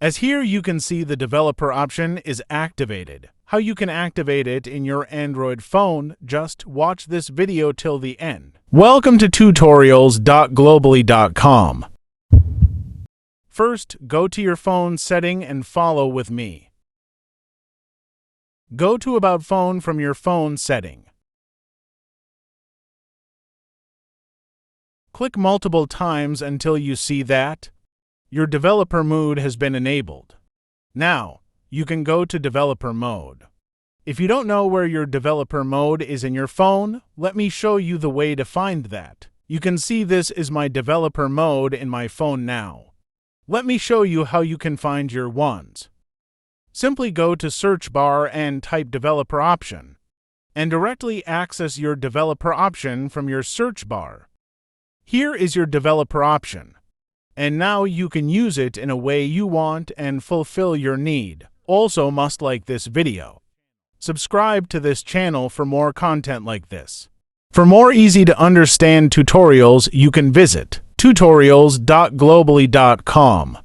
As here you can see the developer option is activated. How you can activate it in your Android phone, just watch this video till the end. Welcome to tutorials.globally.com. First, go to your phone setting and follow with me. Go to About Phone from your phone setting. Click multiple times until you see that your developer mode has been enabled. Now, you can go to developer mode. If you don't know where your developer mode is in your phone, let me show you the way to find that. You can see this is my developer mode in my phone now. Let me show you how you can find your ones. Simply go to search bar and type developer option, and directly access your developer option from your search bar. Here is your developer option, and now you can use it in a way you want and fulfill your need. Also must like this video. Subscribe to this channel for more content like this. For more easy to understand tutorials, you can visit tutorials.globally.com.